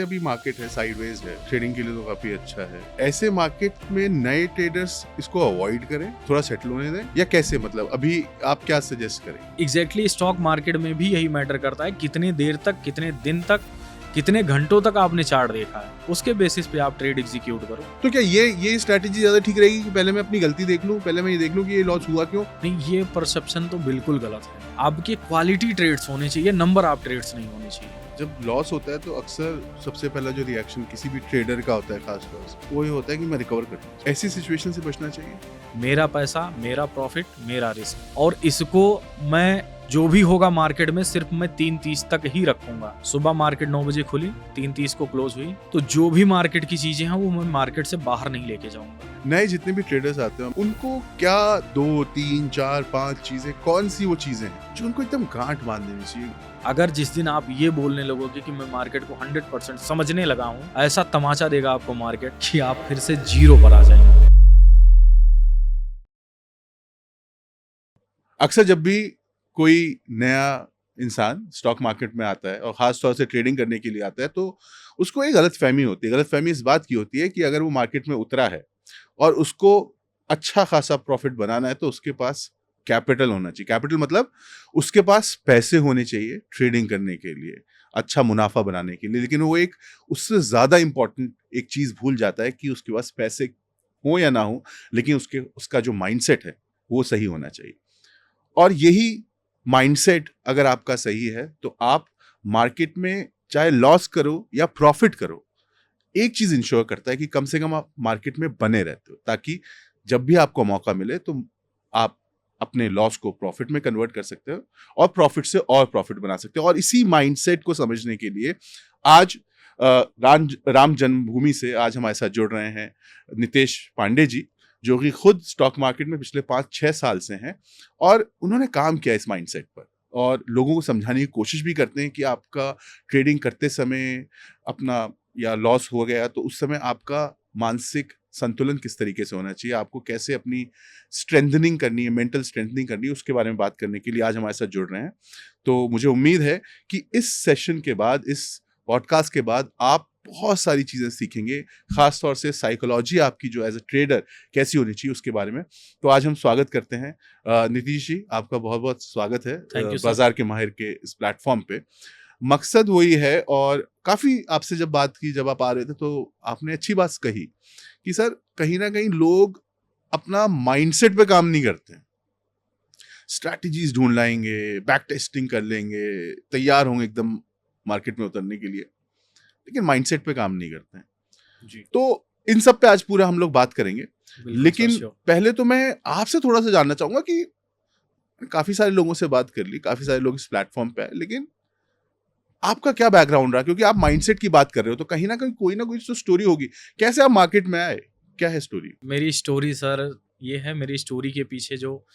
अभी मार्केट है, साइडवेज है, ट्रेडिंग के लिए तो काफी अच्छा है। ऐसे मार्केट में नए ट्रेडर्स इसको अवॉइड करें, थोड़ा सेटल होने दें, या कैसे, मतलब अभी आप क्या सजेस्ट करें? एग्जैक्टली स्टॉक मार्केट में भी यही मैटर करता है, कितने देर तक, कितने दिन तक, कितने घंटों तक आपने चार्ट देखा है, उसके बेसिस पे आप ट्रेड एग्जीक्यूट करो। तो क्या ये स्ट्रैटेजी ज्यादा ठीक रहेगी कि पहले मैं अपनी गलती देख लूं, पहले मैं ये देख लूं कि ये लॉस हुआ क्यों? नहीं, ये परसेप्शन तो बिल्कुल गलत है। आपके क्वालिटी ट्रेड्स होने चाहिए, नंबर आप ट्रेड्स नहीं होने चाहिए। जब लॉस होता है तो अक्सर सबसे पहला जो रिएक्शन किसी भी ट्रेडर का होता है, खासतौर से वो ये होता है कि मैं रिकवर कर लूं। ऐसी सिचुएशन से बचना चाहिए। मेरा पैसा, मेरा प्रॉफिट, मेरा रिस्क, और इसको मैं जो भी होगा मार्केट में सिर्फ मैं 3:30 तक ही रखूंगा। सुबह मार्केट 9 बजे खुली, 3:30 को क्लोज हुई, तो जो भी मार्केट की चीजें हैं वो मैं मार्केट से बाहर नहीं लेके जाऊंगा। नए जितने भी ट्रेडर्स आते हैं उनको क्या 2, 3, 4, 5 चीजें, कौन सी वो चीजें हैं जो उनको एकदम गांठ बांध देनी चाहिए? अगर जिस दिन आप ये बोलने लगोगे कि मैं मार्केट को 100% समझने लगा हूँ, ऐसा तमाचा देगा आपको मार्केट कि आप फिर से जीरो पर आ जाएंगे। अक्सर जब भी कोई नया इंसान स्टॉक मार्केट में आता है और खास तौर से ट्रेडिंग करने के लिए आता है, तो उसको एक गलतफहमी होती है। गलतफहमी इस बात की होती है कि अगर वो मार्केट में उतरा है और उसको अच्छा खासा प्रॉफिट बनाना है तो उसके पास कैपिटल होना चाहिए। कैपिटल मतलब उसके पास पैसे होने चाहिए ट्रेडिंग करने के लिए, अच्छा मुनाफा बनाने के लिए। लेकिन वो एक उससे ज़्यादा इम्पोर्टेंट एक चीज़ भूल जाता है कि उसके पास पैसे हो या ना हो, लेकिन उसका जो माइंडसेट है वो सही होना चाहिए। और यही माइंडसेट अगर आपका सही है तो आप मार्केट में चाहे लॉस करो या प्रॉफिट करो, एक चीज इंश्योर करता है कि कम से कम आप मार्केट में बने रहते हो, ताकि जब भी आपको मौका मिले तो आप अपने लॉस को प्रॉफिट में कन्वर्ट कर सकते हो और प्रॉफिट से और प्रॉफिट बना सकते हो। और इसी माइंडसेट को समझने के लिए आज राम जन्मभूमि से आज हमारे साथ जुड़ रहे हैं नितेश पांडे जी, जो कि खुद स्टॉक मार्केट में पिछले 5-6 साल से हैं और उन्होंने काम किया इस माइंडसेट पर और लोगों को समझाने की कोशिश भी करते हैं कि आपका ट्रेडिंग करते समय अपना या लॉस हो गया तो उस समय आपका मानसिक संतुलन किस तरीके से होना चाहिए, आपको कैसे अपनी स्ट्रेंथनिंग करनी है, मेंटल स्ट्रेंथनिंग करनी है, उसके बारे में बात करने के लिए आज हमारे साथ जुड़ रहे हैं। तो मुझे उम्मीद है कि इस सेशन के बाद, इस पॉडकास्ट के बाद आप बहुत सारी चीज़ें सीखेंगे, खास तौर से साइकोलॉजी आपकी जो एज अ ट्रेडर कैसी होनी चाहिए उसके बारे में। तो आज हम स्वागत करते हैं नीतीश जी, आपका बहुत बहुत स्वागत है बाजार के माहिर के इस प्लेटफॉर्म पे। मकसद वही है, और काफ़ी आपसे जब बात की, जब आप आ रहे थे तो आपने अच्छी बात कही कि सर कहीं ना कहीं लोग अपना माइंडसेट पे काम नहीं करते हैं। स्ट्रैटेजीज ढूंढ लाएंगे, बैक टेस्टिंग कर लेंगे, तैयार होंगे एकदम मार्केट में उतरने के लिए, लेकिन माइंडसेट पे काम नहीं करते हैं जी। तो इन सब पे आज पूरा हम लोग बात करेंगे, लेकिन पहले तो मैं आपसे थोड़ा सा जानना चाहूंगा कि काफी सारे लोगों से बात कर ली, काफी सारे लोग इस प्लेटफॉर्म पे आए, लेकिन आपका क्या बैकग्राउंड रहा? क्योंकि आप माइंडसेट की बात कर रहे हो तो कहीं ना कोई तो स्टोरी होगी। कैसे आप मार्केट में आए, क्या है स्टोरी? मेरी स्टोरी सर ये है, मेरी स्टोरी के पीछे जो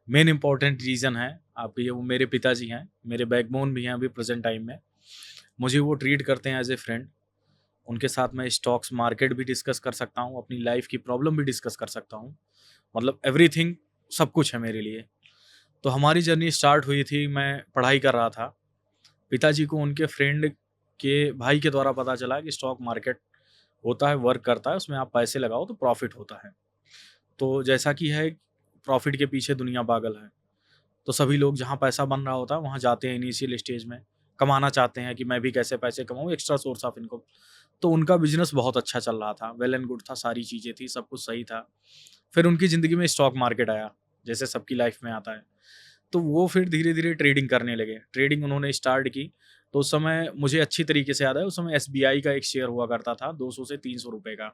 मेन इंपॉर्टेंट रीजन है आपके, ये वो मेरे पिताजी हैं, मेरे बैकबोन भी हैं अभी प्रेजेंट टाइम में। मुझे वो ट्रीट करते हैं एज ए फ्रेंड। उनके साथ मैं स्टॉक्स मार्केट भी डिस्कस कर सकता हूँ, अपनी लाइफ की प्रॉब्लम भी डिस्कस कर सकता हूँ, मतलब एवरीथिंग, सब कुछ है मेरे लिए। तो हमारी जर्नी स्टार्ट हुई थी, मैं पढ़ाई कर रहा था, पिताजी को उनके फ्रेंड के भाई के द्वारा पता चला कि स्टॉक मार्केट होता है, वर्क करता है, उसमें आप पैसे लगाओ तो प्रॉफिट होता है। तो जैसा कि है, प्रॉफिट के पीछे दुनिया पागल है, तो सभी लोग जहाँ पैसा बन रहा होता है वहाँ जाते हैं, इनिशियल स्टेज में कमाना चाहते हैं कि मैं भी कैसे पैसे कमाऊँ, एक्स्ट्रा सोर्स ऑफ इनकम। तो उनका बिजनेस बहुत अच्छा चल रहा था, वेल एंड गुड था, सारी चीज़ें थी, सब कुछ सही था। फिर उनकी ज़िंदगी में स्टॉक मार्केट आया, जैसे सबकी लाइफ में आता है। तो वो फिर धीरे धीरे ट्रेडिंग करने लगे। ट्रेडिंग उन्होंने स्टार्ट की तो उस समय मुझे अच्छी तरीके से याद है, उस समय SBI का एक शेयर हुआ करता था 200 से 300 रुपये का।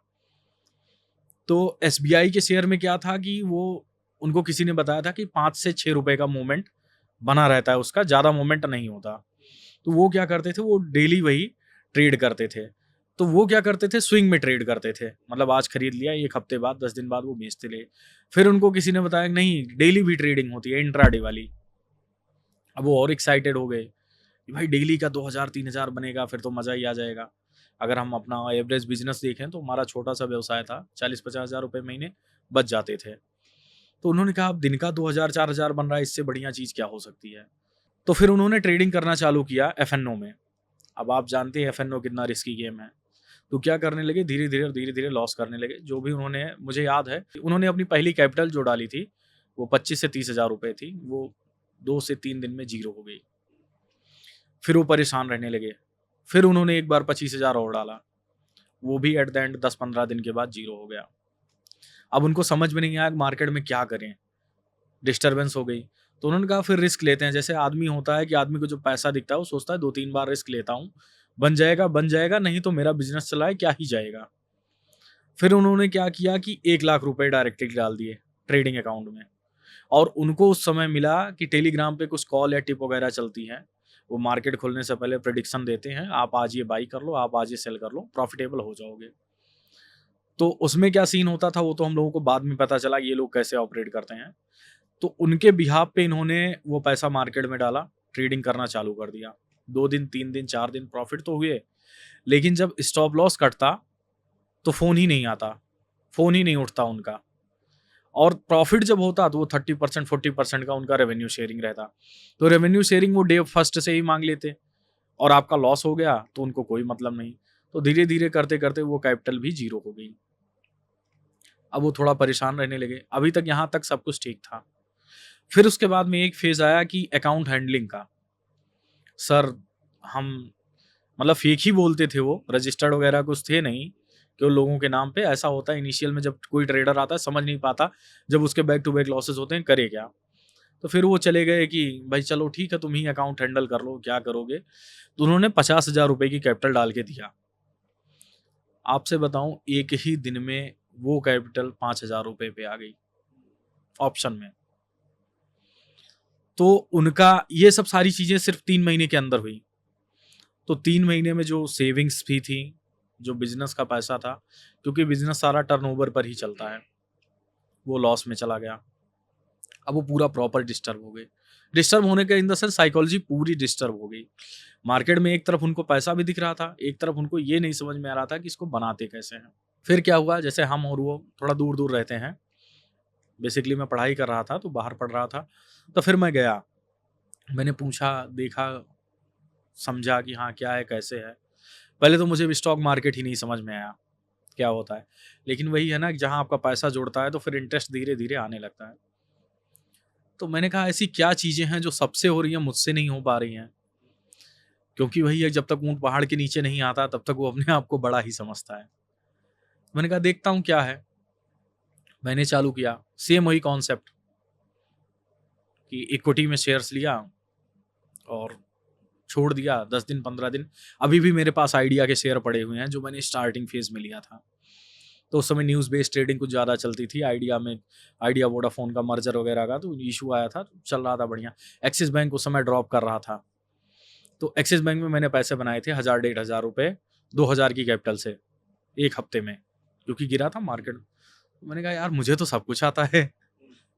तो SBI के शेयर में क्या था कि वो, उनको किसी ने बताया था कि 5 से 6 रुपये का मूवमेंट बना रहता है, उसका ज़्यादा मूवमेंट नहीं होता। तो वो क्या करते थे, वो डेली वही ट्रेड करते थे। तो वो क्या करते थे, स्विंग में ट्रेड करते थे, मतलब आज खरीद लिया, एक हफ्ते बाद 10 दिन बाद वो बेचते ले। फिर उनको किसी ने बताया नहीं, डेली भी ट्रेडिंग होती है, इंट्राडे वाली। अब वो और एक्साइटेड हो गए कि भाई डेली का 2000-3000 बनेगा, फिर तो मज़ा ही आ जाएगा। अगर हम अपना एवरेज बिजनेस देखें तो हमारा छोटा सा व्यवसाय था, 40-50 हज़ार रुपये महीने बच जाते थे। तो उन्होंने कहा अब दिन का 2000-4000 बन रहा है, इससे बढ़िया चीज़ क्या हो सकती है। तो फिर उन्होंने ट्रेडिंग करना चालू किया FNO में। अब आप जानते हैं एफएनओ कितना रिस्की गेम है। तो क्या करने लगे, धीरे-धीरे लॉस करने लगे। जो भी उन्होंने, मुझे याद है, उन्होंने अपनी पहली कैपिटल जो डाली थी, वो 25 से 30 हज़ार रुपए थी, वो 2 से 3 दिन में ज़ीरो हो गई। फिर वो परेशान रहने लगे। फिर उन्होंने एक बार 25,000 और डाला, वो भी एट द एंड 10-15 दिन के बाद ज़ीरो हो गया। अब उनको समझ में नहीं आया मार्केट में क्या करें, डिस्टर्बेंस हो गई। तो उन्होंने कहा फिर रिस्क लेते हैं। जैसे आदमी होता है कि आदमी को जो पैसा दिखता है वो सोचता है 2-3 बार रिस्क लेता हूँ, बन जाएगा, नहीं तो मेरा बिज़नेस चलाए क्या ही जाएगा। फिर उन्होंने क्या किया कि 1 लाख रुपए डायरेक्टली डाल दिए ट्रेडिंग अकाउंट में, और उनको उस समय मिला कि टेलीग्राम पे कुछ कॉल या टिप वगैरह चलती हैं। वो मार्केट खुलने से पहले प्रेडिक्शन देते हैं, आप आज ये बाई कर लो, आप आज ये सेल कर लो, प्रॉफिटेबल हो जाओगे। तो उसमें क्या सीन होता था वो तो हम लोगों को बाद में पता चला ये लोग कैसे ऑपरेट करते हैं। तो उनके बिहाफ पे इन्होंने वो पैसा मार्केट में डाला, ट्रेडिंग करना चालू कर दिया। 2 दिन, 3 दिन, 4 दिन प्रॉफिट तो हुए, लेकिन जब स्टॉप लॉस कटता तो फ़ोन ही नहीं आता, फ़ोन ही नहीं उठता उनका। और प्रॉफिट जब होता तो वो 30% 40% का उनका रेवेन्यू शेयरिंग रहता। तो रेवेन्यू शेयरिंग वो डे फर्स्ट से ही माँग लेते, और आपका लॉस हो गया तो उनको कोई मतलब नहीं। तो धीरे-धीरे करते-करते वो कैपिटल भी ज़ीरो हो गई। अब वो थोड़ा परेशान रहने लगे। अभी तक यहाँ तक सब कुछ ठीक था। फिर उसके बाद में एक फ़ेज़ आया कि अकाउंट हैंडलिंग का। सर, हम मतलब फेक ही बोलते थे वो, रजिस्टर्ड वगैरह कुछ थे नहीं कि वो लोगों के नाम पे। ऐसा होता है इनिशियल में जब कोई ट्रेडर आता है समझ नहीं पाता, जब उसके बैक टू बैक लॉसेस होते हैं करे क्या। तो फिर वो चले गए कि भाई चलो ठीक है तुम ही अकाउंट हैंडल कर लो, क्या करोगे। तो उन्होंने 50,000 रुपए की कैपिटल डाल के दिया। आपसे बताऊं एक ही दिन में वो कैपिटल 5,000 रुपए पे आ गई ऑप्शन में। तो उनका ये सब सारी चीजें सिर्फ 3 महीने के अंदर हुई। तो 3 महीने में जो सेविंग्स भी थी, जो बिजनेस का पैसा था, क्योंकि बिजनेस सारा टर्नओवर पर ही चलता है, वो लॉस में चला गया। अब वो पूरा प्रॉपर डिस्टर्ब हो गए। डिस्टर्ब होने के इन द सेंस साइकोलॉजी पूरी डिस्टर्ब हो गई। मार्केट में एक तरफ उनको पैसा भी दिख रहा था, एक तरफ उनको ये नहीं समझ में आ रहा था कि इसको बनाते कैसे हैं। फिर क्या हुआ, जैसे हम और वो थोड़ा दूर दूर रहते हैं, बेसिकली मैं पढ़ाई कर रहा था तो बाहर पढ़ रहा था। तो फिर मैं गया, मैंने पूछा, देखा, समझा कि हाँ क्या है कैसे है। पहले तो मुझे स्टॉक मार्केट ही नहीं समझ में आया क्या होता है, लेकिन वही है ना कि जहाँ आपका पैसा जुड़ता है तो फिर इंटरेस्ट धीरे धीरे आने लगता है। तो मैंने कहा ऐसी क्या चीज़ें हैं जो सबसे हो रही हैं, मुझसे नहीं हो पा रही हैं। क्योंकि वही है, जब तक ऊँट पहाड़ के नीचे नहीं आता तब तक वो अपने आप को बड़ा ही समझता है। मैंने कहा देखता हूँ क्या है। मैंने चालू किया, सेम वही कॉन्सेप्ट कि इक्विटी में शेयर्स लिया और छोड़ दिया 10 दिन 15 दिन। अभी भी मेरे पास आइडिया के शेयर पड़े हुए हैं जो मैंने स्टार्टिंग फेज में लिया था। तो उस समय न्यूज़ बेस्ड ट्रेडिंग कुछ ज़्यादा चलती थी। आइडिया में, आइडिया वोडाफोन का मर्जर वगैरह का तो इशू आया था, तो चल रहा था बढ़िया। एक्सिस बैंक उस समय ड्रॉप कर रहा था, तो एक्सिस बैंक में मैंने पैसे बनाए थे 1,000-1,500 रुपये 2,000 की कैपिटल से एक हफ्ते में, क्योंकि गिरा था मार्केट। तो मैंने कहा यार मुझे तो सब कुछ आता है,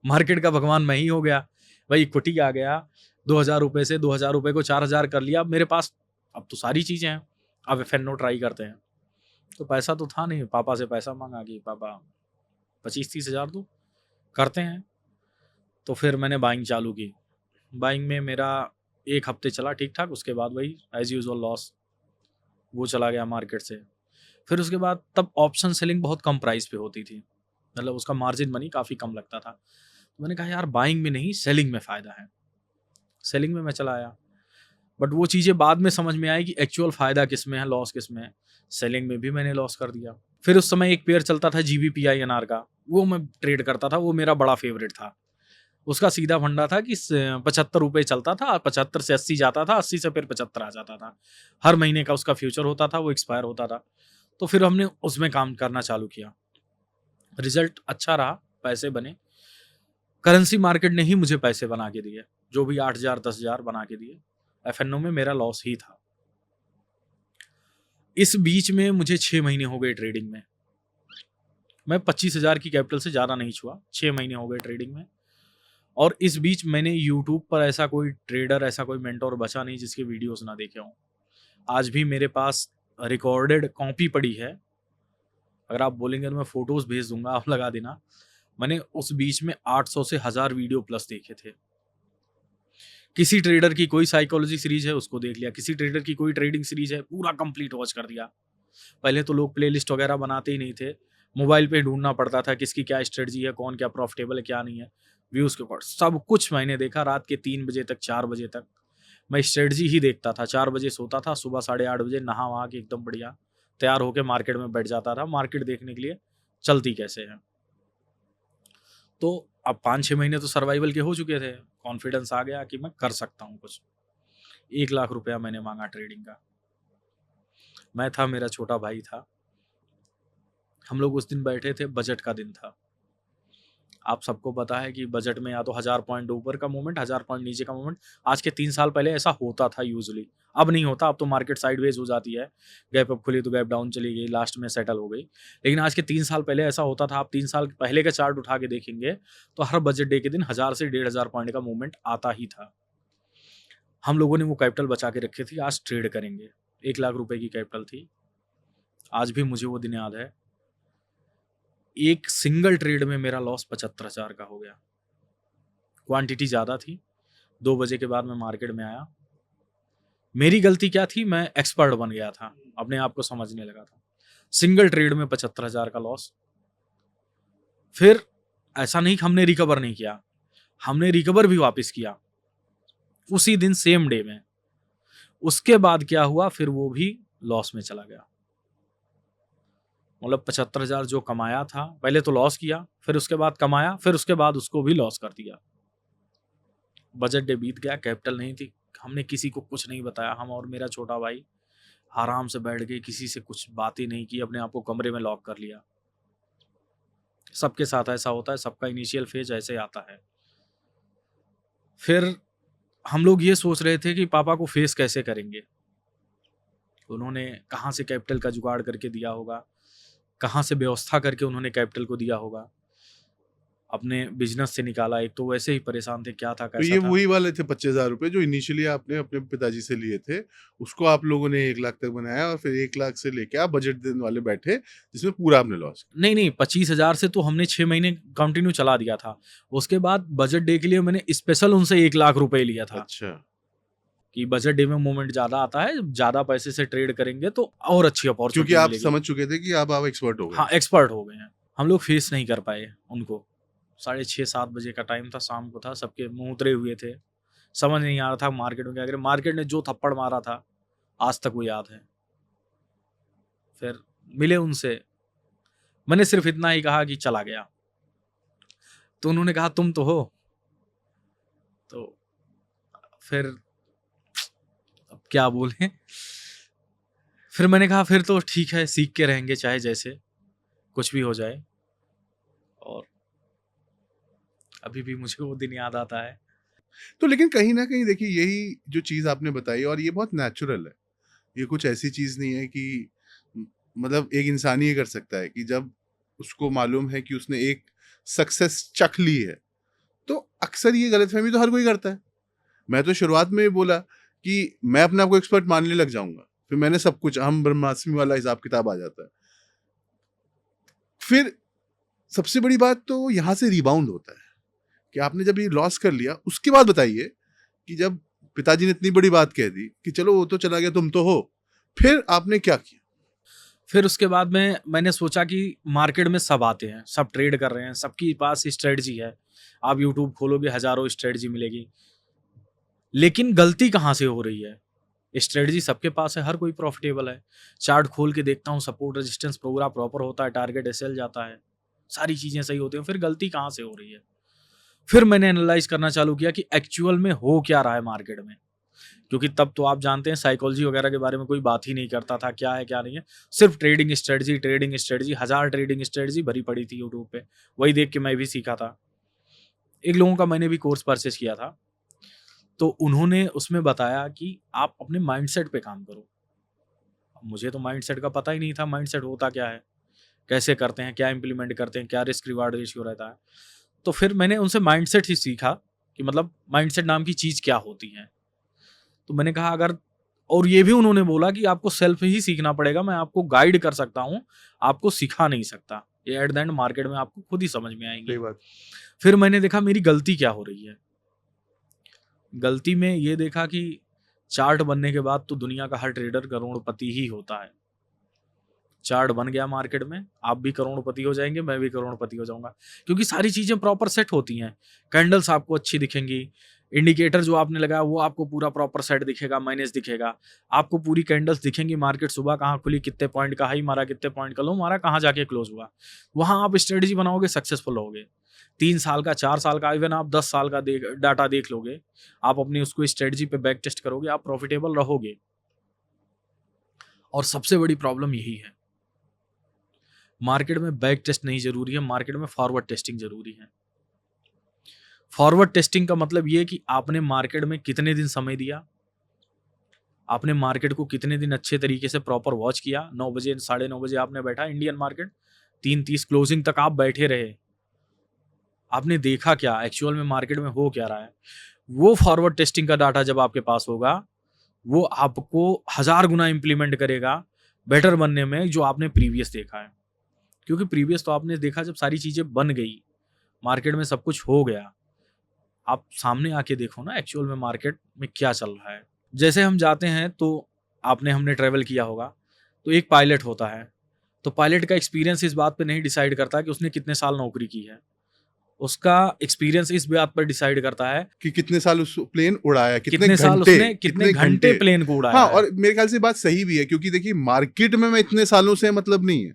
मार्केट का भगवान मैं ही हो गया। भाई इक्विटी आ गया, 2,000 रुपये से 2,000 रुपये को 4,000 कर लिया। अब मेरे पास अब तो सारी चीज़ें हैं, अब एफएनओ ट्राई करते हैं। तो पैसा तो था नहीं, पापा से पैसा मांगा कि पापा 25-30 हज़ार दो, करते हैं। तो फिर मैंने बाइंग चालू की। बाइंग में मेरा 1 हफ्ते चला ठीक ठाक, उसके बाद वही एज यूजुअल लॉस, वो चला गया मार्केट से। फिर उसके बाद तब ऑप्शन सेलिंग बहुत कम प्राइस पे होती थी, मतलब उसका मार्जिन मनी काफ़ी कम लगता था। तो मैंने कहा यार बाइंग में नहीं सेलिंग में फ़ायदा है, सेलिंग में मैं चला आया। बट वो चीज़ें बाद में समझ में आई कि एक्चुअल फ़ायदा किस में है, लॉस किस में है। सेलिंग में भी मैंने लॉस कर दिया। फिर उस समय एक पेयर चलता था जीबीपीआईएनआर का, वो मैं ट्रेड करता था, वो मेरा बड़ा फेवरेट था। उसका सीधा फंडा था कि 75 रुपये चलता था, 75 से 80 जाता था, 80 से फिर 75 आ जाता था। हर महीने का उसका फ्यूचर होता था, वो एक्सपायर होता था। तो फिर हमने उसमें काम करना चालू किया, रिजल्ट अच्छा रहा, पैसे बने। करेंसी मार्केट ने ही मुझे पैसे बना के दिए, जो भी 8,000 10,000 बना के दिए। एफएनओ में मेरा लॉस ही था। इस बीच में मुझे 6 महीने हो गए ट्रेडिंग में। मैं 25,000 की कैपिटल से ज़्यादा नहीं छुआ, 6 महीने हो गए ट्रेडिंग में। और इस बीच मैंने यूट्यूब पर ऐसा कोई ट्रेडर, ऐसा कोई मेंटोर बचा नहीं जिसके वीडियोस ना देखे हों। आज भी मेरे पास रिकॉर्डेड कॉपी पड़ी है, अगर आप बोलेंगे तो मैं फोटोज भेज दूंगा, आप लगा देना। मैंने उस बीच में 800 से 1,000 वीडियो प्लस देखे थे। किसी ट्रेडर की कोई साइकोलॉजी सीरीज है उसको देख लिया, किसी ट्रेडर की कोई ट्रेडिंग सीरीज है पूरा कंप्लीट वॉच कर दिया। पहले तो लोग प्लेलिस्ट वगैरह बनाते ही नहीं थे, मोबाइल पे ढूंढना पड़ता था किसकी क्या स्ट्रेटजी है, कौन क्या प्रॉफिटेबल है क्या नहीं है, व्यूज के ऊपर सब कुछ मैंने देखा। रात के 3 बजे तक 4 बजे तक मैं स्ट्रेटजी ही देखता था। 4 बजे सोता था, सुबह 8:30 बजे नहा वहा के एकदम बढ़िया तैयार होके मार्केट में बैठ जाता था, मार्केट देखने के लिए चलती कैसे है। तो अब 5-6 महीने तो सर्वाइवल के हो चुके थे, कॉन्फिडेंस आ गया कि मैं कर सकता हूँ कुछ। 1 लाख रुपया मैंने मांगा ट्रेडिंग का। मैं था, मेरा छोटा भाई था, हम लोग उस दिन बैठे थे, बजट का दिन था। आप सबको पता है कि बजट में या तो 1000 पॉइंट ऊपर का मूवमेंट, 1000 पॉइंट नीचे का मूवमेंट। आज के 3 साल पहले ऐसा होता था यूजुअली, अब नहीं होता। अब तो मार्केट साइडवेज हो जाती है, गैप अप खुली तो गैप डाउन चली गई, लास्ट में सेटल हो गई। लेकिन आज के 3 साल पहले ऐसा होता था। आप 3 साल पहले का चार्ट उठा के देखेंगे तो हर बजट डे के दिन 1000 से 1500 पॉइंट का मूवमेंट आता ही था। हम लोगों ने वो कैपिटल बचा के रखी थी, आज ट्रेड करेंगे। 1 लाख रुपए की कैपिटल थी। आज भी मुझे वो दिन याद है। एक सिंगल ट्रेड में मेरा लॉस 75,000 का हो गया। क्वांटिटी ज़्यादा थी। 2 बजे के बाद मैं मार्केट में आया। मेरी गलती क्या थी, मैं एक्सपर्ट बन गया था, अपने आप को समझने लगा था। सिंगल ट्रेड में 75,000 का लॉस। फिर ऐसा नहीं कि हमने रिकवर नहीं किया, हमने रिकवर भी वापस किया उसी दिन, सेम डे में। उसके बाद क्या हुआ, फिर वो भी लॉस में चला गया। मतलब 75,000 जो कमाया था, पहले तो लॉस किया, फिर उसके बाद कमाया, फिर उसके बाद उसको भी लॉस कर दिया। बजट डे बीत गया, कैपिटल नहीं थी, हमने किसी को कुछ नहीं बताया। हम और मेरा छोटा भाई आराम से बैठ गए, किसी से कुछ बात ही नहीं की, अपने आप को कमरे में लॉक कर लिया। सबके साथ ऐसा होता है, सबका इनिशियल फेज ऐसे आता है। फिर हम लोग ये सोच रहे थे कि पापा को फेस कैसे करेंगे। उन्होंने कहाँ से कैपिटल का जुगाड़ करके दिया होगा, कहाँ से व्यवस्था करके उन्होंने कैपिटल को दिया होगा, अपने बिजनेस से निकाला। एक तो वैसे ही परेशान थे, क्या था तो कैसा ये था। वही वाले थे 25,000 रुपए जो इनिशियली आपने अपने पिताजी से लिए थे, उसको आप लोगों ने 1 लाख तक बनाया और फिर 1 लाख से लेके आप बजट दिन वाले बैठे जिसमें पूरा आपने लॉस किया। नहीं 25,000 से तो हमने 6 महीने कंटिन्यू चला दिया था। उसके बाद बजट डे के लिए मैंने स्पेशल उनसे 1 लाख रुपए लिया था अच्छा, कि बजट डे में मूवमेंट ज्यादा आता है, ज्यादा पैसे से ट्रेड करेंगे तो और अच्छी क्योंकि अपॉर्चुनिटी आप मिलेगी। समझ चुके थे कि आप एक्सपर्ट हो गए। हाँ, एक्सपर्ट हो गए हैं। हम लोग फेस नहीं कर पाए उनको। 6:30-7 बजे का टाइम था, शाम को था, सबके मुंह उतरे हुए थे, समझ नहीं आ रहा था मार्केट में क्या करें। मार्केट ने जो थप्पड़ मारा था आज तक वो याद है। फिर मिले उनसे, मैंने सिर्फ इतना ही कहा कि चला गया। तो उन्होंने कहा तुम तो हो। तो फिर अब क्या बोले। फिर मैंने कहा फिर तो ठीक है, सीख के रहेंगे चाहे जैसे कुछ भी हो जाए। और अभी भी मुझे वो दिन याद आता है। तो लेकिन कहीं न कहीं देखिए यही जो चीज़ आपने बताई और ये बहुत नेचुरल है। ये कुछ ऐसी चीज़ नहीं है कि मतलब एक इंसान ही ये कर सकता है कि जब उसको मालूम है कि उसने एक सक्सेस चख ली है, तो अक्सर ये गलतफ़हमी तो हर कोई करता है। मैं तो शुरुआत में ही बोला कि मैं अपने आप को एक्सपर्ट मानने लग जाऊँगा। फिर मैंने सब कुछ अहम ब्रह्मास्मि वाला हिसाब-किताब आ जाता है। फिर सबसे बड़ी बात तो यहाँ से रिबाउंड होता है कि आपने जब ये लॉस कर लिया, उसके बाद बताइए कि जब पिताजी ने इतनी बड़ी बात कह दी कि चलो वो तो चला गया, तुम तो हो, फिर आपने क्या किया? फिर उसके बाद में मैंने सोचा कि मार्केट में सब आते हैं, सब ट्रेड कर रहे हैं, सबके पास स्ट्रेटजी है। आप यूट्यूब खोलोगे हजारों स्ट्रेटजी मिलेगी, लेकिन गलती कहाँ से हो रही है। स्ट्रेटजी सबके पास है, हर कोई प्रॉफिटेबल है। चार्ट खोल के देखता हूँ, सपोर्ट रेजिस्टेंस पूरा प्रॉपर होता है, टारगेट एसएल जाता है, सारी चीजें सही होती हैं। फिर गलती कहाँ से हो रही है। फिर मैंने एनालाइज करना चालू किया कि एक्चुअल में हो क्या रहा है मार्केट में। क्योंकि तब तो आप जानते हैं साइकोलॉजी वगैरह के बारे में कोई बात ही नहीं करता था, क्या है क्या नहीं है। सिर्फ ट्रेडिंग स्ट्रेटजी 1000 ट्रेडिंग स्ट्रेटजी भरी पड़ी थी यूट्यूब पे, वही देख के मैं भी सीखा था। एक लोगों का मैंने भी कोर्स परचेज किया था, तो उन्होंने उसमें बताया कि आप अपने माइंडसेट पे काम करो। मुझे तो माइंडसेट का पता ही नहीं था, माइंडसेट होता क्या है, कैसे करते हैं, क्या इंप्लीमेंट करते हैं, क्या रिस्क रिवार्ड रेशियो रहता है। तो फिर मैंने उनसे माइंडसेट ही सीखा कि मतलब माइंडसेट नाम की चीज़ क्या होती है। तो मैंने कहा अगर, और ये भी उन्होंने बोला कि आपको सेल्फ ही सीखना पड़ेगा, मैं आपको गाइड कर सकता हूँ, आपको सिखा नहीं सकता। ये एट द एंड मार्केट में आपको खुद ही समझ में आएंगी। सही बात। फिर मैंने देखा मेरी गलती क्या हो रही है। गलती में ये देखा कि चार्ट बनने के बाद तो दुनिया का हर ट्रेडर करोड़पति ही होता है। चार्ट बन गया मार्केट में, आप भी करोड़पति हो जाएंगे, मैं भी करोड़पति हो जाऊंगा, क्योंकि सारी चीजें प्रॉपर सेट होती हैं। कैंडल्स आपको अच्छी दिखेंगी, इंडिकेटर जो आपने लगाया वो आपको पूरा प्रॉपर सेट दिखेगा, माइनस दिखेगा, आपको पूरी कैंडल्स दिखेंगी। मार्केट सुबह कहाँ खुली, कितने पॉइंट का हाई मारा, कितने पॉइंट का लो मारा, कहाँ जाके क्लोज हुआ, वहां आप स्ट्रेटजी बनाओगे, सक्सेसफुल होगे। 3 साल का, 4 साल का, इवन आप 10 साल का डाटा देख लोगे, आप अपनी उसको स्ट्रेटजी पे बैक टेस्ट करोगे, आप प्रॉफिटेबल रहोगे। और सबसे बड़ी प्रॉब्लम यही है, मार्केट में बैक टेस्ट नहीं जरूरी है, मार्केट में फॉरवर्ड टेस्टिंग जरूरी है। फॉरवर्ड टेस्टिंग का मतलब ये कि आपने मार्केट में कितने दिन समय दिया, आपने मार्केट को कितने दिन अच्छे तरीके से प्रॉपर वॉच किया। 9 बजे 9:30 बजे आपने बैठा इंडियन मार्केट, 3:30 क्लोजिंग तक आप बैठे रहे, आपने देखा क्या एक्चुअल में मार्केट में हो क्या रहा है। वो फॉरवर्ड टेस्टिंग का डाटा जब आपके पास होगा, वो आपको 1000 गुना इंप्लीमेंट करेगा बेटर बनने में, जो आपने प्रीवियस देखा है। क्योंकि प्रीवियस तो आपने देखा जब सारी चीजें बन गई, मार्केट में सब कुछ हो गया, आप सामने आके देखो ना एक्चुअल में मार्केट में क्या चल रहा है। जैसे हम जाते हैं तो हमने ट्रेवल किया होगा, तो एक पायलट होता है, तो पायलट का एक्सपीरियंस इस बात पे नहीं डिसाइड करता कि उसने कितने साल नौकरी की है, उसका एक्सपीरियंस इस बात पर डिसाइड करता है कि कितने साल उस प्लेन उड़ाया, कितने साल उसने कितने घंटे प्लेन को उड़ाया हाँ, है। और मेरे ख्याल से बात सही भी है, क्योंकि देखिए मार्केट में मैं इतने सालों से मतलब नहीं है,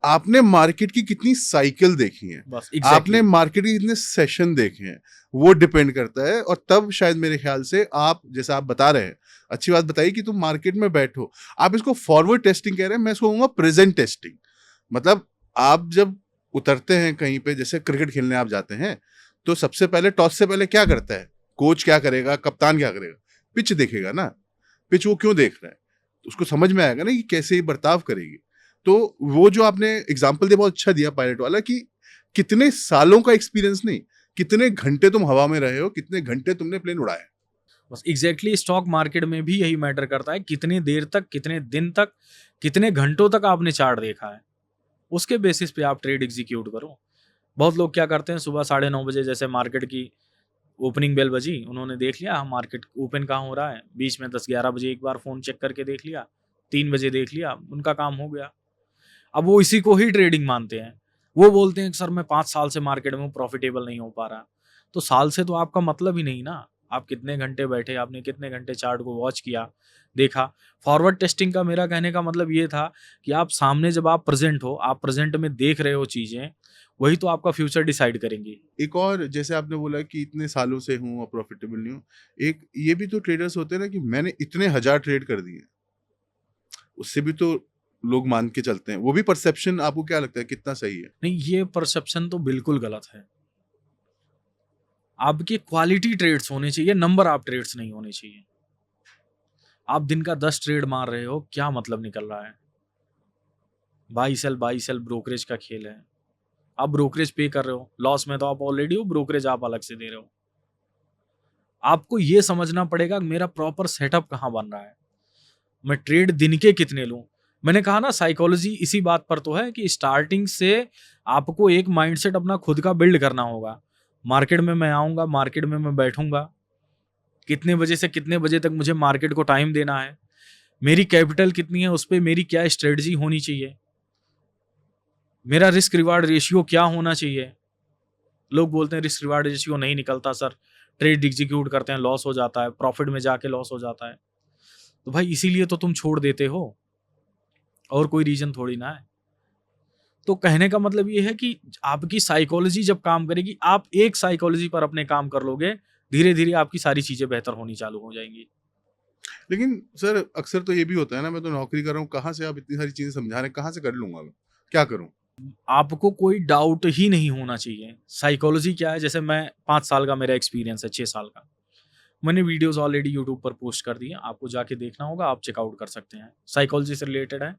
आपने मार्केट की कितनी साइकिल देखी है, बस exactly. आपने मार्केट के कितने सेशन देखे हैं, वो डिपेंड करता है। और तब शायद मेरे ख्याल से आप, जैसा आप बता रहे हैं, अच्छी बात बताई कि तुम मार्केट में बैठो, आप इसको फॉरवर्ड टेस्टिंग कह रहे हैं, मैं इसको कहूंगा प्रेजेंट टेस्टिंग। मतलब आप जब उतरते हैं कहीं पे, जैसे क्रिकेट खेलने आप जाते हैं, तो सबसे पहले टॉस से पहले क्या करता है, कोच क्या करेगा, कप्तान क्या करेगा, पिच देखेगा ना। पिच वो क्यों देख रहा है, उसको समझ में आएगा ना कि कैसे बर्ताव करेगी। तो वो जो आपने एग्जाम्पल दिया बहुत अच्छा दिया पायलट वाला, कि कितने सालों का एक्सपीरियंस नहीं, कितने घंटे तुम हवा में रहे हो, कितने घंटे तुमने प्लेन उड़ाया। बस एग्जैक्टली स्टॉक मार्केट में भी यही मैटर करता है, कितने देर तक, कितने दिन तक, कितने घंटों तक आपने चार्ट देखा है, उसके बेसिस पे आप ट्रेड एग्जीक्यूट करो। बहुत लोग क्या करते हैं, सुबह 9:30 बजे जैसे मार्केट की ओपनिंग बेल बजी, उन्होंने देख लिया मार्केट ओपन कहाँ हो रहा है, बीच में 10-11 बजे एक बार फोन चेक करके देख लिया, 3 बजे देख लिया, उनका काम हो गया। अब वो इसी को ही ट्रेडिंग मानते हैं। वो बोलते हैं कि सर मैं 5 साल से मार्केट में प्रॉफिटेबल नहीं हो पा रहा। तो साल से तो आपका मतलब ही नहीं ना, आप कितने घंटे बैठे, आपने कितने घंटे चार्ट को वॉच किया, देखा। फॉरवर्ड टेस्टिंग का मेरा कहने का मतलब ये था कि आप सामने जब आप प्रेजेंट हो, आप प्रेजेंट में देख रहे हो चीजें, वही तो आपका फ्यूचर डिसाइड करेंगी। एक और, जैसे आपने बोला कि इतने सालों से हूँ और प्रॉफिटेबल नहीं हूँ, एक ये भी तो ट्रेडर्स होते हैं ना कि मैंने इतने 1000 ट्रेड कर दिए, उससे भी तो लोग मान के चलते हैं। वो भी परसेप्शन आपको क्या लगता है कितना सही है? नहीं, ये परसेप्शन तो बिल्कुल गलत है। आपके क्वालिटी ट्रेड्स होने चाहिए, नंबर ऑफ ट्रेड्स नहीं होने चाहिए। आप दिन का 10 ट्रेड मार रहे हो, क्या मतलब निकल रहा है? बाई सेल ब्रोकरेज का खेल है। आप ब्रोकरेज पे कर रहे हो, लॉस में तो आप ऑलरेडी हो, ब्रोकरेज आप अलग से दे रहे हो। आपको ये समझना पड़ेगा मेरा प्रॉपर सेटअप कहाँ बन रहा है, मैं ट्रेड दिन के कितने लूं। मैंने कहा ना, साइकोलॉजी इसी बात पर तो है कि स्टार्टिंग से आपको एक माइंडसेट अपना खुद का बिल्ड करना होगा। मार्केट में मैं आऊंगा, मार्केट में मैं बैठूंगा, कितने बजे से कितने बजे तक मुझे मार्केट को टाइम देना है, मेरी कैपिटल कितनी है, उस पर मेरी क्या स्ट्रेटजी होनी चाहिए, मेरा रिस्क रिवार्ड रेशियो क्या होना चाहिए। लोग बोलते हैं रिस्क रिवार्ड रेशियो नहीं निकलता सर, ट्रेड एग्जीक्यूट करते हैं लॉस हो जाता है, प्रॉफिट में जाके लॉस हो जाता है। तो भाई इसीलिए तो तुम छोड़ देते हो, और कोई रीजन थोड़ी ना है। तो कहने का मतलब ये है कि आपकी साइकोलॉजी जब काम करेगी, आप एक साइकोलॉजी पर अपने काम कर लोगे, धीरे धीरे आपकी सारी चीजें बेहतर होनी चालू हो जाएंगी। लेकिन सर अक्सर तो ये भी होता है ना, मैं तो नौकरी कर रहा हूँ, कहाँ से आप इतनी सारी चीजें समझा रहे हैं, कहाँ से कर लूंगा मैं, क्या करूँ? आपको कोई डाउट ही नहीं होना चाहिए। साइकोलॉजी क्या है, जैसे मैं 5 साल का मेरा एक्सपीरियंस है, 6 साल का, मैंने वीडियोस ऑलरेडी यूट्यूब पर पोस्ट कर दी हैं, आपको जाके देखना होगा, आप चेकआउट कर सकते हैं। साइकोलॉजी से रिलेटेड है,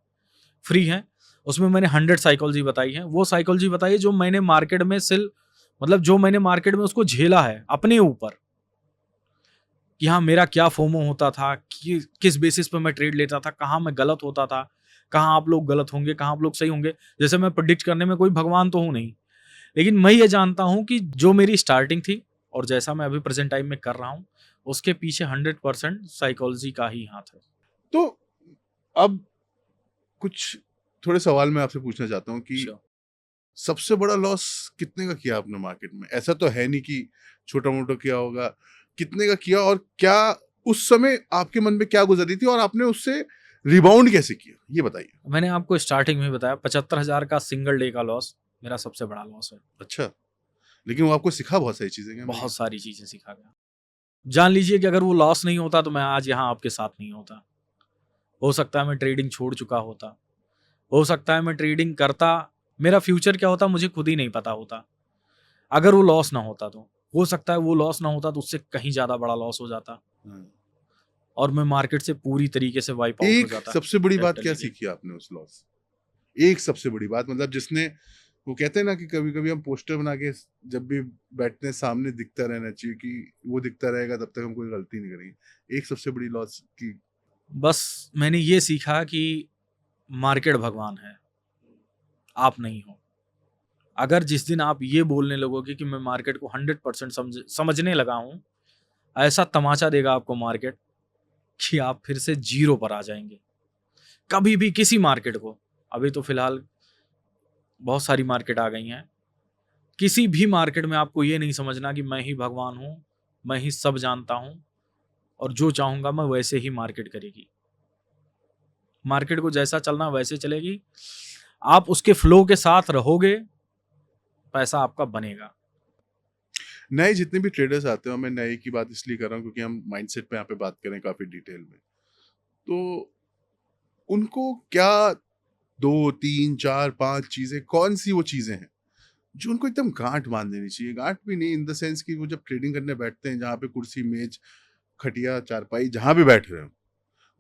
फ्री है। उसमें मैंने 100 साइकोलॉजी बताई है। वो साइकोलॉजी बताई है जो मैंने मार्केट में जो मैंने मार्केट में उसको झेला है अपने ऊपर, कि हाँ मेरा क्या फोमो होता था, कि किस बेसिस पे मैं ट्रेड लेता था, कहाँ मैं गलत होता था, कहाँ आप लोग गलत होंगे, कहाँ आप लोग सही होंगे। जैसे मैं प्रेडिक्ट करने में कोई भगवान तो हूँ नहीं, लेकिन मैं ये जानता हूँ कि जो मेरी स्टार्टिंग थी और जैसा मैं अभी प्रेजेंट टाइम में कर रहा हूँ, उसके पीछे 100% साइकोलॉजी का ही हाथ है। तो अब कुछ थोड़े सवाल मैं आपसे पूछना चाहता हूँ कि Sure. सबसे बड़ा लॉस कितने का किया आपने मार्केट में? ऐसा तो है नहीं कि छोटा मोटा किया होगा, कितने का किया और क्या उस समय आपके मन में क्या गुजर रही थी और आपने उससे रिबाउंड कैसे किया, ये बताइए। मैंने आपको स्टार्टिंग में बताया 75,000 का सिंगल डे का लॉस मेरा सबसे बड़ा लॉस है। अच्छा, लेकिन वो आपको सिखा बहुत सारी चीजें क्या? बहुत सारी चीजें सिखा गया। जान लीजिए कि अगर वो लॉस नहीं होता तो मैं आज यहाँ आपके साथ नहीं होता। हो सकता है मैं ट्रेडिंग छोड़ चुका होता, हो सकता है मैं ट्रेडिंग करता, मेरा फ्यूचर क्या होता मुझे खुद ही नहीं पता होता। अगर वो लॉस ना होता तो हो सकता है वो लॉस ना होता तो उससे कहीं ज्यादा बड़ा लॉस हो जाता हाँ। और मैं मार्केट से पूरी तरीके से वाइप आउट हो एक जाता। सबसे बड़ी बात कैपिटल क्या लेके। सीखी आपने उस लॉस से? एक सबसे बड़ी बात, मतलब जिसने, वो कहते हैं ना कि कभी कभी हम पोस्टर बना के जब भी बैठते हैं सामने दिखता रहना चाहिए कि वो दिखता रहेगा तब तक हम कोई गलती नहीं करेंगे। एक सबसे बड़ी लॉस की। बस मैंने ये सीखा कि मार्केट भगवान है, आप नहीं हो। अगर जिस दिन आप ये बोलने लगोगे कि मैं मार्केट को 100% समझने लगा हूं, ऐसा तमाचा देगा आपको मार्केट कि आप फिर से जीरो पर आ जाएंगे। कभी भी किसी मार्केट को, अभी तो फिलहाल बहुत सारी मार्केट आ गई हैं, किसी भी मार्केट में आपको ये नहीं समझना कि मैं ही भगवान हूं, मैं ही सब जानता हूं और जो चाहूंगा मैं वैसे ही मार्केट करेगी। मार्केट को जैसा चलना वैसे चलेगी, आप उसके फ्लो के साथ रहोगे, पैसा आपका बनेगा। नए जितने भी ट्रेडर्स आते हैं, मैं नए की बात इसलिए कर रहा हूँ क्योंकि हम माइंडसेट पे यहाँ पे बात करें काफी डिटेल में, तो उनको क्या 2 3 4 5 चीजें, कौन सी वो चीजें हैं जो उनको एकदम गांठ बांध देनी चाहिए? गांठ भी नहीं इन द सेंस कि वो जब ट्रेडिंग करने बैठते हैं, जहाँ पे कुर्सी मेज खटिया चारपाई जहां भी बैठ रहे हो,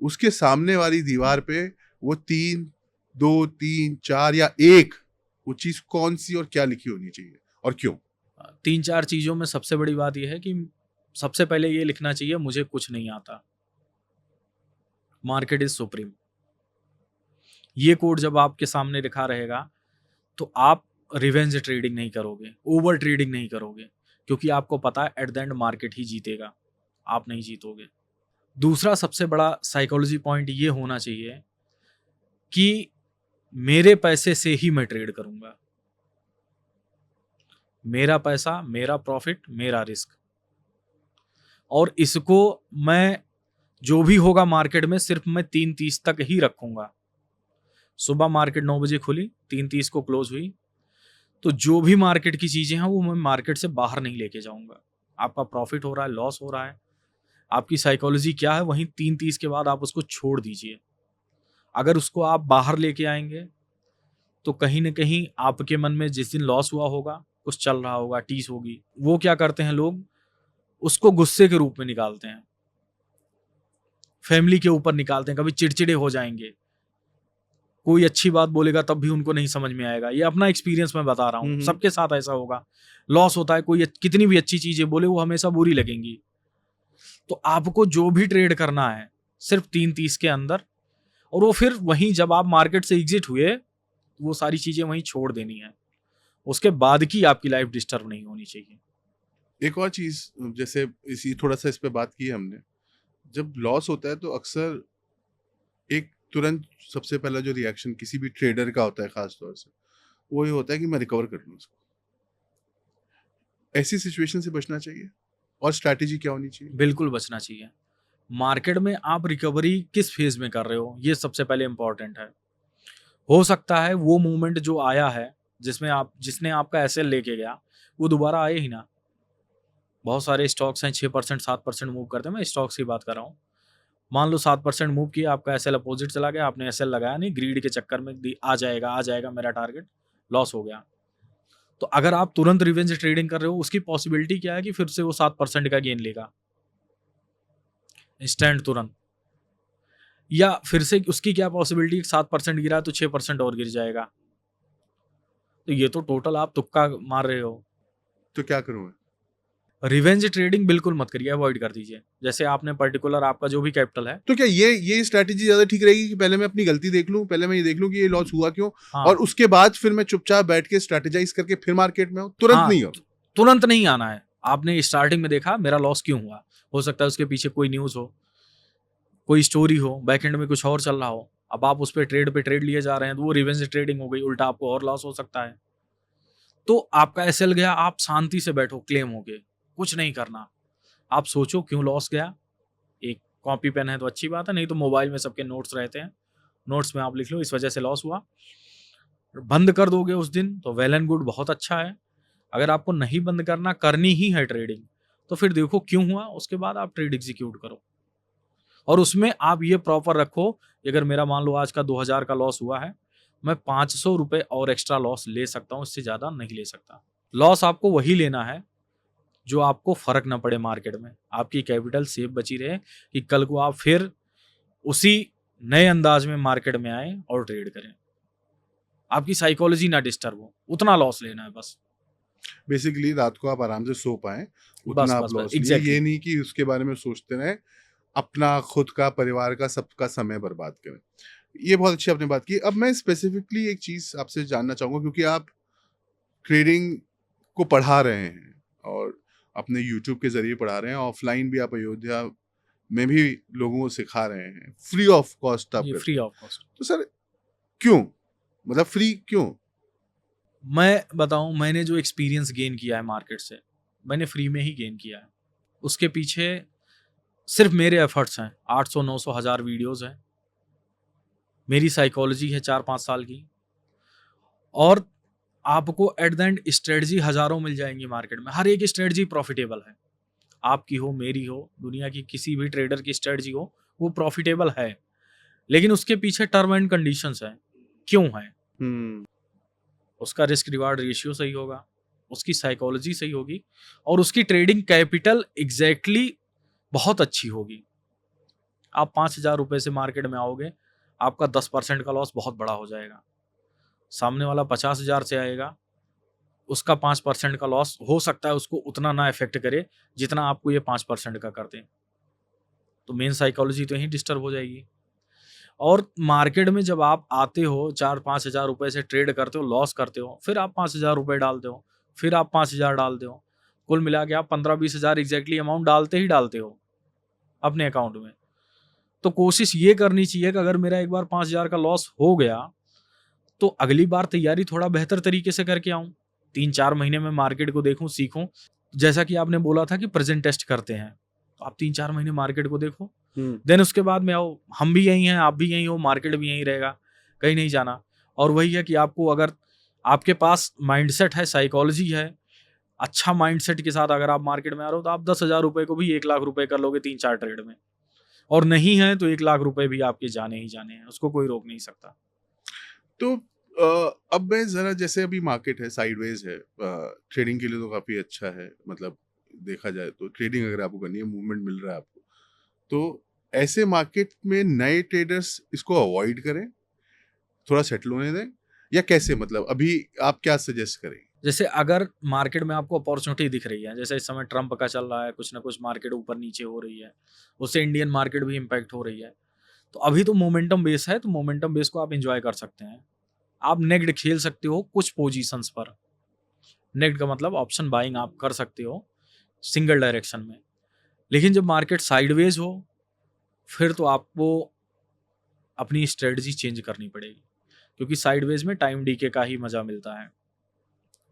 उसके सामने वाली दीवार पे वो 3 2 3 4 या एक, वो चीज कौन सी और क्या लिखी होनी चाहिए और क्यों? 3-4 चीजों में सबसे बड़ी बात यह है कि सबसे पहले ये लिखना चाहिए मुझे कुछ नहीं आता, मार्केट इज सुप्रीम। ये कोड जब आपके सामने लिखा रहेगा तो आप रिवेंज ट्रेडिंग नहीं करोगे, ओवर ट्रेडिंग नहीं करोगे, क्योंकि आपको पता है एट द एंड मार्केट ही जीतेगा, आप नहीं जीतोगे। दूसरा सबसे बड़ा साइकोलॉजी पॉइंट ये होना चाहिए कि मेरे पैसे से ही मैं ट्रेड करूंगा, मेरा पैसा, मेरा प्रॉफिट, मेरा रिस्क, और इसको मैं जो भी होगा मार्केट में सिर्फ मैं 3:30 तक ही रखूंगा। सुबह मार्केट 9 बजे खुली, 3:30 को क्लोज हुई, तो जो भी मार्केट की चीजें हैं वो मैं मार्केट से बाहर नहीं लेके जाऊंगा। आपका प्रॉफिट हो रहा है, लॉस हो रहा है, आपकी साइकोलॉजी क्या है, वहीं 3:30 के बाद आप उसको छोड़ दीजिए। अगर उसको आप बाहर लेके आएंगे तो कहीं ना कहीं आपके मन में जिस दिन लॉस हुआ होगा, कुछ चल रहा होगा, टीस होगी, वो क्या करते हैं लोग, उसको गुस्से के रूप में निकालते हैं, फैमिली के ऊपर निकालते हैं, कभी चिड़चिड़े हो जाएंगे, कोई अच्छी बात बोलेगा तब भी उनको नहीं समझ में आएगा। ये अपना एक्सपीरियंस मैं बता रहा हूँ, सबके साथ ऐसा होगा। लॉस होता है, कोई कितनी भी अच्छी चीजें बोले वो हमेशा बुरी लगेंगी। तो आपको जो भी ट्रेड करना है सिर्फ 3:30 के अंदर, और वो फिर वहीं जब आप मार्केट से एग्जिट हुए वो सारी चीजें वहीं छोड़ देनी है, उसके बाद की आपकी लाइफ डिस्टर्ब नहीं होनी चाहिए। एक और चीज, जैसे इसी थोड़ा सा इस पे बात की है हमने, जब लॉस होता है तो अक्सर एक तुरंत सबसे पहला जो रिएक्शन किसी भी ट्रेडर का होता है खास तौर से, वो ये होता है कि मैं रिकवर कर लूं उसको। ऐसी सिचुएशन से बचना चाहिए और स्ट्रैटेजी क्या होनी चाहिए? बिल्कुल बचना चाहिए। मार्केट में आप रिकवरी किस फेज में कर रहे हो ये सबसे पहले इंपॉर्टेंट है। हो सकता है वो मूवमेंट जो आया है जिसने आपका एसएल लेके गया वो दोबारा आए ही ना। बहुत सारे स्टॉक्स हैं 6% 7% मूव करते हैं, मैं स्टॉक्स की बात कर रहा हूँ। मान लो 7% मूव किया, आपका एसएल अपोजिट चला गया, आपने एसएल लगाया नहीं, ग्रीड के चक्कर में आ जाएगा मेरा टारगेट, लॉस हो गया। तो अगर आप तुरंत रिवेंज ट्रेडिंग कर रहे हो, उसकी पॉसिबिलिटी क्या है कि फिर से वो 7% का गेन लेगा इंस्टेंट तुरंत, या फिर से उसकी क्या पॉसिबिलिटी 7% गिरा तो 6% और गिर जाएगा। तो ये तो टोटल आप तुक्का मार रहे हो। तो क्या करूं मैं? रिवेंज ट्रेडिंग बिल्कुल मत करिए, अवॉइड कर दीजिए। जैसे आपने पर्टिकुलर आपका जो भी कैपिटल है, तो क्या ये स्ट्रैटेजी ज्यादा ठीक रहेगी कि पहले मैं अपनी गलती देख लूं, पहले मैं ये देख लूं कि ये लॉस हुआ क्यों, हाँ, और उसके बाद फिर मैं चुपचाप बैठ के स्ट्रैटेजाइज करके फिर मार्केट में हूं, तुरंत हाँ, नहीं हो? तुरंत नहीं आना है। आपने स्टार्टिंग में देखा मेरा लॉस क्यों हुआ, हो सकता है उसके पीछे कोई न्यूज़ हो, कोई स्टोरी हो, बैकएंड में कुछ और चल रहा हो। अब आप उस पे ट्रेड लिए जा रहे हैं तो वो रिवेंज ट्रेडिंग हो गई, उल्टा आपको और लॉस हो सकता है। तो आपका एसएल गया, आप शांति से बैठो क्लेम होके, कुछ नहीं करना। आप सोचो क्यों लॉस गया, एक कॉपी पेन है तो अच्छी बात है, नहीं तो मोबाइल में सबके नोट्स रहते हैं, नोट्स में आप लिख लो इस वजह से लॉस हुआ। बंद कर दोगे उस दिन तो वेल एंड गुड, बहुत अच्छा है। अगर आपको नहीं बंद करना, करनी ही है ट्रेडिंग, तो फिर देखो क्यों हुआ, उसके बाद आप ट्रेड एग्जीक्यूट करो। और उसमें आप ये प्रॉपर रखो कि अगर मेरा मान लो आज का 2000 का लॉस हुआ है, मैं 500 रुपए और एक्स्ट्रा लॉस ले सकता हूँ, इससे ज़्यादा नहीं ले सकता। लॉस आपको वही लेना है जो आपको फर्क ना पड़े मार्केट में, आपकी कैपिटल सेफ बची रहे कि कल को आप फिर उसी नए अंदाज में मार्केट में आए और ट्रेड करें। आपकी साइकोलॉजी ना डिस्टर्ब हो, उतना लॉस लेना है बस। बेसिकली रात को आप आराम से सो पाएं, बस उतना आप बस बस लॉस लिए। एग्जैक्टली। ये नहीं कि उसके बारे में सोचते रहें, अपना खुद का, परिवार का, सबका समय बर्बाद करें। ये बहुत अच्छी आपने बात की। अब मैं स्पेसिफिकली एक चीज आपसे जानना चाहूंगा, क्योंकि आप ट्रेडिंग को पढ़ा रहे हैं और अपने यूट्यूब के जरिए पढ़ा रहे हैं, ऑफलाइन भी आप अयोध्या में भी लोगों को सिखा रहे हैं, फ्री ऑफ कॉस्ट आप ये करते फ्री हैं। Of cost. तो सर क्यों, मतलब फ्री क्यों? मैं बताऊं, मैंने जो एक्सपीरियंस गेन किया है मार्केट से, मैंने फ्री में ही गेन किया है। उसके पीछे सिर्फ मेरे एफर्ट्स हैं, 800 900 1000 वीडियोस हैं, मेरी साइकोलॉजी है 4-5 साल की, और आपको एट द एंड स्ट्रेटजी हजारों मिल जाएंगी मार्केट में। हर एक स्ट्रेटजी प्रॉफिटेबल है, आपकी हो, मेरी हो, दुनिया की किसी भी ट्रेडर की स्ट्रेटजी हो, वो प्रॉफिटेबल है। लेकिन उसके पीछे टर्म एंड कंडीशंस हैं, क्यों है? उसका रिस्क रिवार्ड रेशियो सही होगा, उसकी साइकोलॉजी सही होगी, और उसकी ट्रेडिंग कैपिटल एग्जैक्टली बहुत अच्छी होगी। आप 5000 रुपए से मार्केट में आओगे, आपका 10% का लॉस बहुत बड़ा हो जाएगा। सामने वाला 50,000 से आएगा, उसका 5% का लॉस हो सकता है उसको उतना ना इफेक्ट करे जितना आपको ये 5% का कर दें। तो मेन साइकोलॉजी तो यहीं डिस्टर्ब हो जाएगी। और मार्केट में जब आप आते हो, 4-5 हज़ार रुपए से ट्रेड करते हो, लॉस करते हो, फिर आप 5,000 रुपए डालते हो, फिर आप 5,000 डालते हो, कुल मिला के आप 15-20 हज़ार एग्जैक्टली अमाउंट डालते ही डालते हो अपने अकाउंट में। तो कोशिश ये करनी चाहिए कि अगर मेरा एक बार 5,000 का लॉस हो गया, तो अगली बार तैयारी थोड़ा बेहतर तरीके से करके आऊँ। 3-4 महीने में मार्केट को देखूँ, सीखूँ। जैसा कि आपने बोला था कि प्रेजेंट टेस्ट करते हैं, तो आप 3-4 महीने मार्केट को देखो, देन उसके बाद में आओ। हम भी यहीं हैं, आप भी यहीं हो, मार्केट भी यहीं रहेगा, कहीं नहीं जाना। और वही है कि आपको, अगर आपके पास माइंडसेट है, साइकोलॉजी है, अच्छा माइंडसेट के साथ अगर आप मार्केट में आ रहे हो, तो आप 10,000 रुपए को भी 1 लाख रुपए कर लोगे 3-4 ट्रेड में। और नहीं है तो 1 लाख रुपए भी आपके जाने ही जाने हैं, उसको कोई रोक नहीं सकता। तो अब मैं जरा, जैसे अभी मार्केट है, साइडवेज है, ट्रेडिंग के लिए तो काफी अच्छा है, मतलब देखा जाए तो ट्रेडिंग अगर आपको करनी है, मूवमेंट मिल रहा है आपको, तो ऐसे मार्केट में नए ट्रेडर्स इसको अवॉइड करें, थोड़ा सेटल होने दें, या कैसे, मतलब अभी आप क्या सजेस्ट करें? जैसे अगर मार्केट में आपको अपॉर्चुनिटी दिख रही है, जैसे इस समय ट्रम्प का चल रहा है, कुछ ना कुछ मार्केट ऊपर नीचे हो रही है, उससे इंडियन मार्केट भी इम्पैक्ट हो रही है, तो अभी तो मोमेंटम बेस है, तो मोमेंटम बेस को आप एंजॉय कर सकते हैं। आप नेक्ड खेल सकते हो कुछ पोजीशंस पर। नेक्ड का मतलब ऑप्शन बाइंग आप कर सकते हो सिंगल डायरेक्शन में। लेकिन जब मार्केट साइडवेज हो, फिर तो आपको अपनी स्ट्रेटजी चेंज करनी पड़ेगी, क्योंकि साइडवेज में टाइम डीके का ही मजा मिलता है।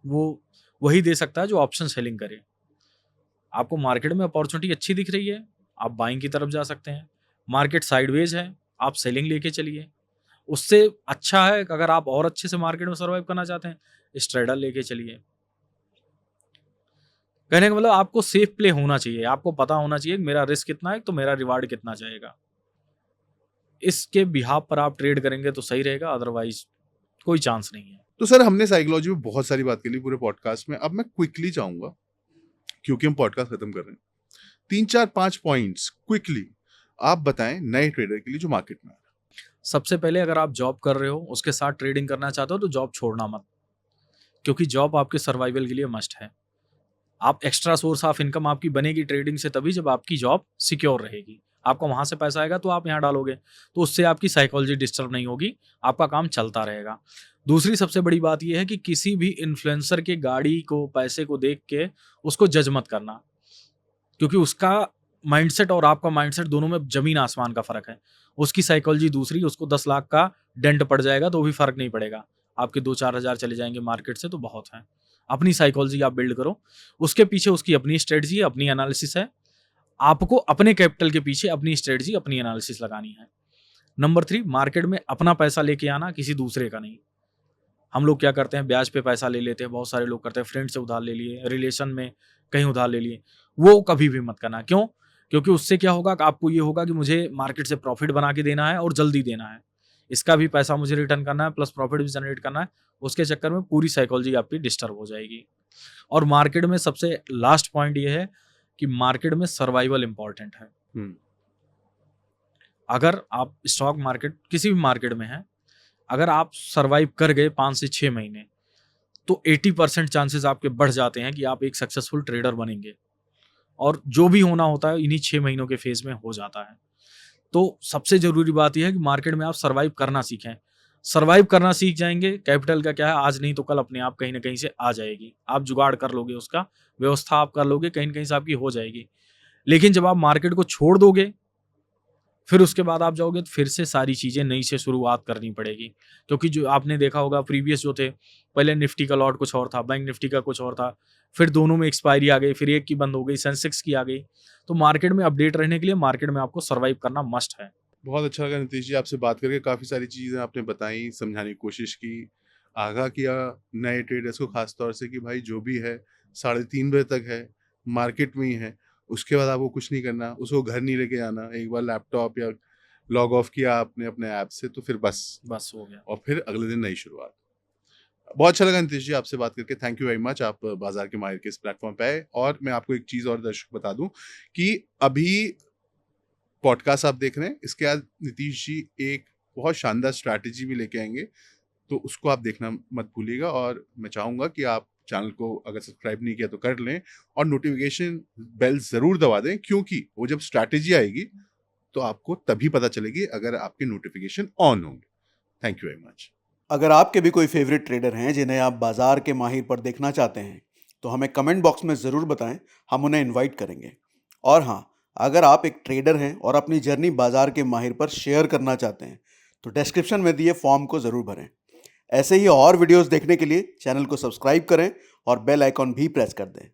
वो वही दे सकता है जो ऑप्शन सेलिंग करे। आपको मार्केट में अपॉर्चुनिटी अच्छी दिख रही है, आप बाइंग की तरफ जा सकते हैं। मार्केट साइडवेज है, आप सेलिंग लेके चलिए। उससे अच्छा है कि अगर आप और अच्छे से मार्केट में सर्वाइव करना चाहते हैं, स्ट्रेडल लेके चलिए। कहने का मतलब आपको सेफ प्ले होना चाहिए, आपको पता होना चाहिए कि मेरा रिस्क कितना है तो मेरा रिवार्ड कितना जाएगा। इसके बिहाफ पर आप ट्रेड करेंगे तो सही रहेगा, अदरवाइज कोई चांस नहीं है। तो सर, हमने साइकोलॉजी में बहुत सारी बात कर ली पूरे पॉडकास्ट में। अब मैं क्विकली चाहूंगा, क्योंकि हम पॉडकास्ट खत्म कर रहे हैं, 3-4-5 पॉइंट्स क्विकली आप बताएं नए ट्रेडर के लिए जो मार्केट में आ रहा है। सबसे पहले, अगर आप जॉब कर रहे हो, उसके साथ ट्रेडिंग करना चाहते हो, तो जॉब छोड़ना मत, क्योंकि जॉब आपके सर्वाइवल के लिए मस्ट है। आप एक्स्ट्रा सोर्स ऑफ इनकम आपकी बनेगी ट्रेडिंग से तभी जब आपकी जॉब सिक्योर रहेगी। आपको वहां से पैसा आएगा तो आप यहाँ डालोगे, तो उससे आपकी साइकोलॉजी डिस्टर्ब नहीं होगी, आपका काम चलता रहेगा। दूसरी सबसे बड़ी बात यह है कि किसी भी इन्फ्लुएंसर के गाड़ी को, पैसे को देख के उसको जज मत करना, क्योंकि उसका माइंडसेट और आपका माइंडसेट दोनों में ज़मीन आसमान का फ़र्क है। उसकी साइकोलॉजी दूसरी, उसको 10 लाख का डेंट पड़ जाएगा तो भी फ़र्क नहीं पड़ेगा। आपके 2-4 हज़ार चले जाएँगे मार्केट से तो बहुत है। अपनी साइकोलॉजी आप बिल्ड करो, उसके पीछे उसकी अपनी स्ट्रैटेजी है, अपनी एनालिसिस है। आपको अपने कैपिटल के पीछे अपनी स्ट्रैटेजी, अपनी एनालिसिस लगानी है। नंबर 3, मार्केट में अपना पैसा लेके आना, किसी दूसरे का नहीं। हम लोग क्या करते हैं, ब्याज पे पैसा ले लेते हैं, बहुत सारे लोग करते हैं, फ्रेंड से उधार ले लिए, रिलेशन में कहीं उधार ले लिए। वो कभी भी मत करना। क्यों? क्योंकि उससे क्या होगा कि आपको ये होगा कि मुझे मार्केट से प्रॉफिट बना के देना है और जल्दी देना है। इसका भी पैसा मुझे रिटर्न करना है, प्लस प्रॉफिट भी जनरेट करना है। उसके चक्कर में पूरी साइकोलॉजी आपकी डिस्टर्ब हो जाएगी। और मार्केट में सबसे लास्ट पॉइंट ये है कि मार्केट में सर्वाइवल इंपॉर्टेंट है। अगर आप स्टॉक मार्केट किसी भी मार्केट में हैं, अगर आप सर्वाइव कर गए 5 से 6 महीने, तो 80% चांसेस आपके बढ़ जाते हैं कि आप एक सक्सेसफुल ट्रेडर बनेंगे। और जो भी होना होता है इन्हीं 6 महीनों के फेज में हो जाता है। तो सबसे ज़रूरी बात यह है कि मार्केट में आप सर्वाइव करना सीखें। सर्वाइव करना सीख जाएँगे, कैपिटल का क्या है, आज नहीं तो कल अपने आप कहीं न कहीं से आ जाएगी। आप जुगाड़ कर लोगे उसका, व्यवस्था आप कर लोगे, कहीं न कहीं से आपकी हो जाएगी। लेकिन जब आप मार्केट को छोड़ दोगे, फिर उसके बाद आप जाओगे तो फिर से सारी चीज़ें नई से शुरुआत करनी पड़ेगी। क्योंकि जो आपने देखा होगा प्रीवियस जो थे, पहले निफ्टी का लॉट कुछ और था, बैंक निफ्टी का कुछ और था, फिर दोनों में एक्सपायरी आ गई, फिर एक की बंद हो गई, सेंसेक्स की आ गई। तो मार्केट में अपडेट रहने के लिए मार्केट में आपको सर्वाइव करना मस्ट है। बहुत अच्छा लगा नीतीश जी आपसे बात करके, काफ़ी सारी चीज़ें आपने बताई, समझाने की कोशिश की, आगाह किया नए ट्रेडर्स को ख़ास तौर से कि भाई जो भी है 3:30 बजे तक है, मार्केट में ही है, उसके बाद आपको कुछ नहीं करना, उसको घर नहीं लेके आना। एक बार लैपटॉप या लॉग ऑफ किया आपने अपने ऐप से तो फिर बस हो गया। और फिर अगले दिन नई शुरुआत। बहुत अच्छा लगा नीतीश जी आपसे बात करके, थैंक यू वेरी मच। आप बाज़ार के माहिर के इस प्लेटफ़ॉर्म पे आए और मैं आपको एक चीज़ और दर्शक बता दूँ कि अभी पॉडकास्ट आप देख रहे हैं, इसके बाद नीतीश जी एक बहुत शानदार स्ट्रैटेजी भी लेके आएँगे, तो उसको आप देखना मत भूलिएगा। और मैं चाहूँगा कि आप चैनल को अगर सब्सक्राइब नहीं किया तो कर लें और नोटिफ़िकेशन बेल ज़रूर दबा दें, क्योंकि वो जब स्ट्रैटेजी आएगी, तो आपको तभी पता चलेगी अगर आपके नोटिफ़िकेशन ऑन होंगे। Thank you very much. अगर आपके भी कोई फेवरेट ट्रेडर हैं जिन्हें आप बाजार के माहिर पर देखना चाहते हैं तो हमें कमेंट बॉक्स में ज़रूर बताएं, हम उन्हें इनवाइट करेंगे। और हाँ, अगर आप एक ट्रेडर हैं और अपनी जर्नी बाजार के माहिर पर शेयर करना चाहते हैं तो डिस्क्रिप्शन में दिए फॉर्म को ज़रूर भरें। ऐसे ही और वीडियोस देखने के लिए चैनल को सब्सक्राइब करें और बेल आइकॉन भी प्रेस कर दें।